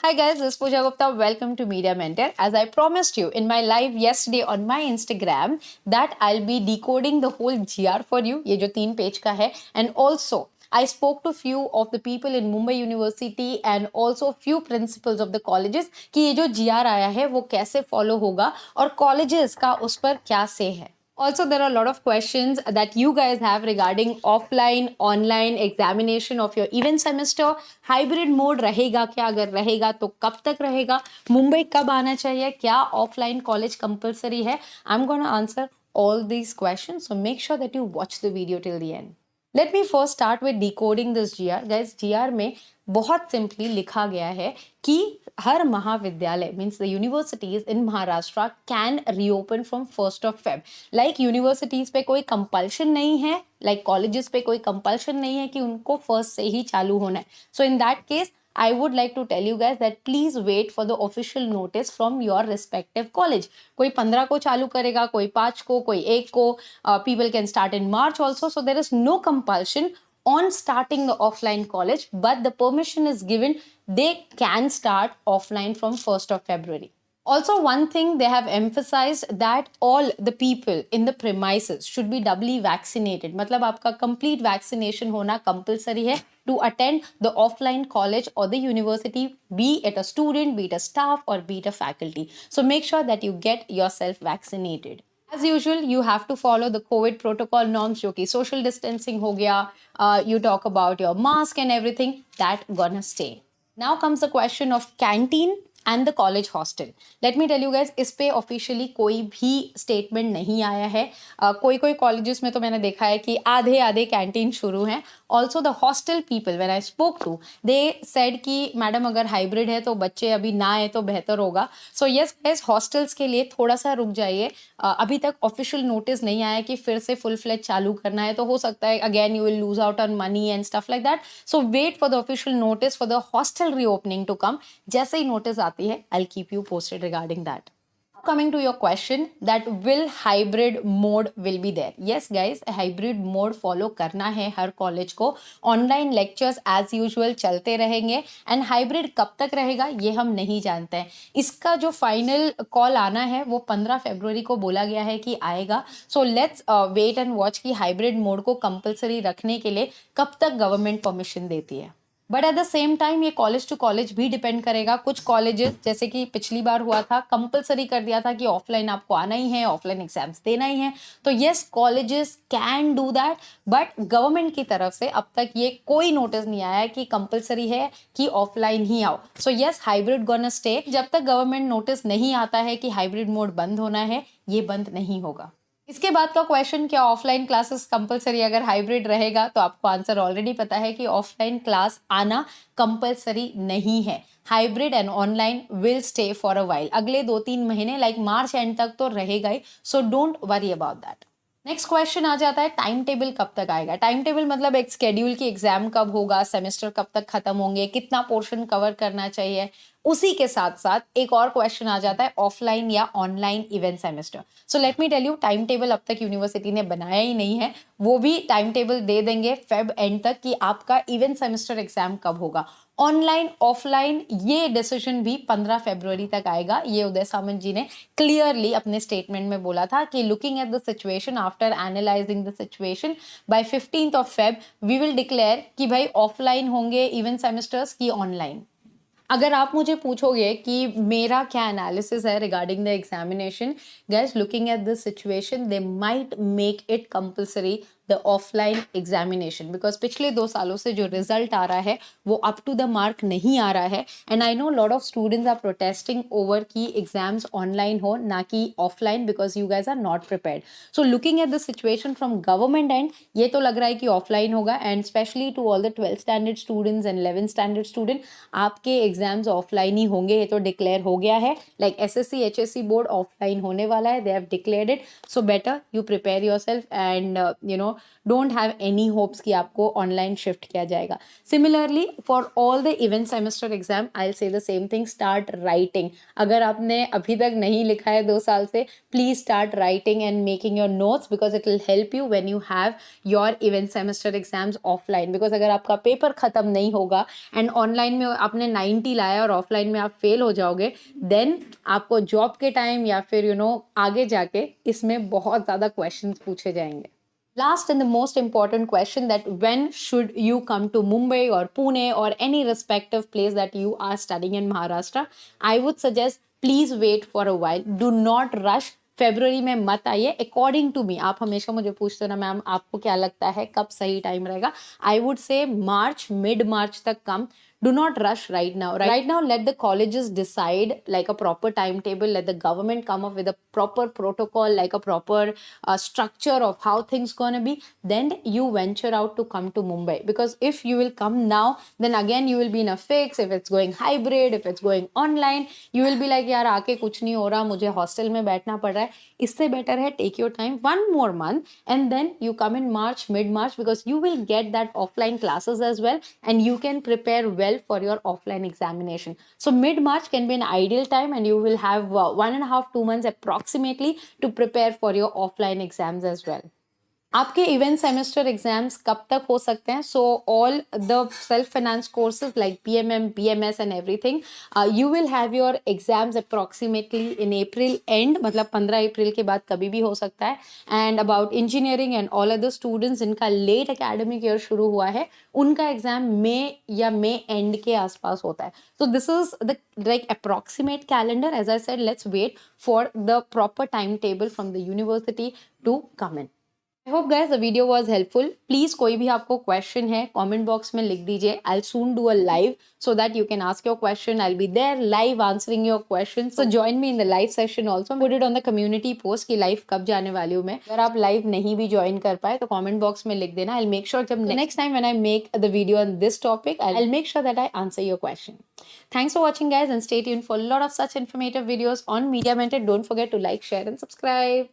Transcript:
Hi guys, this is Pooja Gupta. Welcome to Media Mentor. As I promised you in my live yesterday on my Instagram that I'll be decoding the whole GR for you. ये जो 3 page का है, and also I spoke to few of the people in Mumbai University and also few principals of the colleges कि ये जो GR आया है वो कैसे follow होगा और colleges का उस पर क्या say है. Also, there are a lot of questions that you guys have regarding offline, online examination of your even semester. Hybrid mode रहेगा क्या? अगर रहेगा तो कब तक रहेगा? मुंबई कब आना चाहिए? क्या offline college compulsory है? I'm gonna answer all these questions, so make sure that you watch the video till the end. Let me first start with decoding this GR. Guys, GR में बहुत सिंपली लिखा गया है कि हर महाविद्यालय means the universities in Maharashtra can reopen from 1st of Feb. Like universities पे कोई compulsion नहीं है, लाइक कॉलेजेस पे कोई कंपल्शन नहीं है कि उनको फर्स्ट से ही चालू होना है. So in that case I would like to tell you guys that please wait for the official notice from your respective college. कोई 15 को चालू करेगा, कोई 5 को, कोई 1 को. People can start in March also. So there is no compulsion on starting the offline college, but the permission is given. They can start offline from 1st of February. Also, one thing they have emphasized that all the people in the premises should be doubly vaccinated. मतलब आपका complete vaccination होना compulsory है to attend the offline college or the university, be it a student, be it a staff, or be it a faculty. So make sure that you get yourself vaccinated. As usual, you have to follow the COVID protocol norms, जो कि social distancing हो गया. You talk about your mask and everything. That gonna stay. Now comes the question of canteen and the college hostel. Let me tell you guys, इस पे officially कोई भी statement नहीं आया है. कोई कॉलेजेस में तो मैंने देखा है कि आधे आधे कैंटीन शुरू हैं. Also the hostel people when I spoke to, they said कि मैडम अगर हाइब्रिड है तो बच्चे अभी ना आए तो बेहतर होगा. सो यस गाइज, हॉस्टल्स के लिए थोड़ा सा रुक जाइए. अभी तक ऑफिशियल नोटिस नहीं आया कि फिर से फुल फ्लेज चालू करना है, तो हो सकता है again you will lose out on money and stuff like that. So wait for the official notice for the hostel reopening to come. जैसे ही नोटिस आती है, I'll keep you posted regarding that. Coming to your question that will hybrid mode will be there. Yes guys, hybrid mode follow करना है हर college को. Online lectures as usual चलते रहेंगे and hybrid कब तक रहेगा ये हम नहीं जानते हैं. इसका जो फाइनल कॉल आना है वो 15 फरवरी को बोला गया है कि आएगा. So let's wait and watch कि हाइब्रिड मोड को कंपलसरी रखने के लिए कब तक गवर्नमेंट परमिशन देती है. But at the same time ये कॉलेज टू कॉलेज भी डिपेंड करेगा. कुछ कॉलेजेस जैसे कि पिछली बार हुआ था, कंपलसरी कर दिया था कि ऑफलाइन आपको आना ही है, ऑफलाइन एग्जाम्स देना ही है. तो yes, colleges can do that, but government की तरफ से अब तक ये कोई नोटिस नहीं आया कि कंपलसरी है कि ऑफलाइन ही आओ. So yes, hybrid gonna stay. जब तक गवर्नमेंट नोटिस नहीं आता है कि हाइब्रिड मोड बंद होना है, ये बंद नहीं होगा. इसके बाद का क्वेश्चन, क्या ऑफलाइन क्लासेस कंपलसरी अगर हाइब्रिड रहेगा, तो आपको आंसर ऑलरेडी पता है कि ऑफलाइन क्लास आना कंपलसरी नहीं है. Hybrid and online will stay for a while. अगले 2-3 महीने लाइक मार्च एंड तक तो रहेगा ही. So don't worry about that. Next question आ जाता है, टाइम टेबल कब तक आएगा. टाइम टेबल मतलब एक स्केड्यूल की एग्जाम कब होगा, सेमेस्टर कब तक खत्म होंगे, कितना पोर्शन कवर करना चाहिए. उसी के साथ साथ एक और क्वेश्चन आ जाता है, ऑफलाइन या online even semester. So let me tell you, time table अब तक यूनिवर्सिटी ने बनाया ही नहीं है. वो भी टाइम टेबल दे देंगे फेब एंड तक कि आपका इवेंट सेमेस्टर एग्जाम कब होगा. ऑनलाइन ऑफलाइन ये डिसीजन भी 15 फरवरी तक आएगा. ये उदय सामंत जी ने क्लियरली अपने स्टेटमेंट में बोला था कि looking at the situation, after analysing the situation, by 15th of Feb we will declare कि भाई ऑफलाइन होंगे इवेंट सेमेस्टर्स की ऑनलाइन. अगर आप मुझे पूछोगे कि मेरा क्या एनालिसिस है regarding the examination, guys, looking at the situation, they might make it compulsory the offline examination, because पिछले 2 सालों से जो रिजल्ट आ रहा है वो अप टू द मार्क नहीं आ रहा है. And I know lot of students are protesting over कि एग्जाम्स ऑनलाइन हो ना कि offline, because you guys are not prepared. So looking at the situation from government end, ये तो लग रहा है कि ऑफलाइन होगा. And specially to all the 12th standard students and 11th standard student, आपके एग्जाम्स ऑफलाइन ही होंगे. ये तो डिक्लेयर हो गया है. Like SSC HSC board offline होने वाला है, they have declared it. So better you prepare your self and you know don't have any hopes कि आपको ऑनलाइन शिफ्ट किया जाएगा. Similarly for all the event semester exam I will say the same thing, start writing. अगर आपने अभी तक नहीं लिखा है 2 साल से, please start writing and making your notes because it will help you when you have your event semester exams offline. Because अगर आपका पेपर खत्म नहीं होगा एंड ऑनलाइन में आपने 90 लाया और ऑफलाइन में आप फेल हो जाओगे, देन आपको जॉब के टाइम या फिर आगे जाके इसमें बहुत ज़्यादा क्वेश्चंस पूछे जाएंगे. Last and the most important question, that when should you come to Mumbai or Pune or any respective place that you are studying in Maharashtra? I would suggest please wait for a while. Do not rush. February में मत आइए. According to me, आप हमेशा मुझे पूछते हो ना ma'am आपको क्या लगता है कब सही टाइम रहेगा, I would say March, mid मार्च तक कम. Do not rush right now. Right now, let the colleges decide like a proper timetable. Let the government come up with a proper protocol, like a proper structure of how things gonna be. Then you venture out to come to Mumbai. Because if you will come now, then again you will be in a fix. If it's going hybrid, if it's going online, you will be like यार आके कुछ नहीं हो रहा, मुझे hostel में बैठना पड़ रहा है. इससे बेटर है take your time, 1 more month, and then you come in March, mid March, because you will get that offline classes as well, and you can prepare well for your offline examination. So mid-March can be an ideal time, and you will have 1.5-2 months approximately to prepare for your offline exams as well. आपके event semester exams कब तक हो सकते हैं? So all the self finance courses like PMM, PMS and everything, you will have your exams approximately in April and, मतलब 15 अप्रैल के बाद कभी भी हो सकता है. And about engineering and all other students जिनका लेट एकेडमिक ईयर शुरू हुआ है, उनका एग्जाम मई या मई एंड के आसपास होता है. So this is the like approximate calendar. As I said, let's wait for the proper timetable from the university to come in. I hope guys the video was helpful. Please कोई भी आपको question है comment box में लिख दीजिए. I'll soon do a live so that you can ask your question. I'll be there live answering your questions. So join me in the live session also. Put it on the community post कि live कब जाने वाली हूँ मैं. अगर आप live नहीं भी join कर पाए तो comment box में लिख देना. I'll make sure जब next time when I make the video on this topic, I'll make sure that I answer your question. Thanks for watching guys, and stay tuned for a lot of such informative videos on Media Mentor. Don't forget to like, share and subscribe.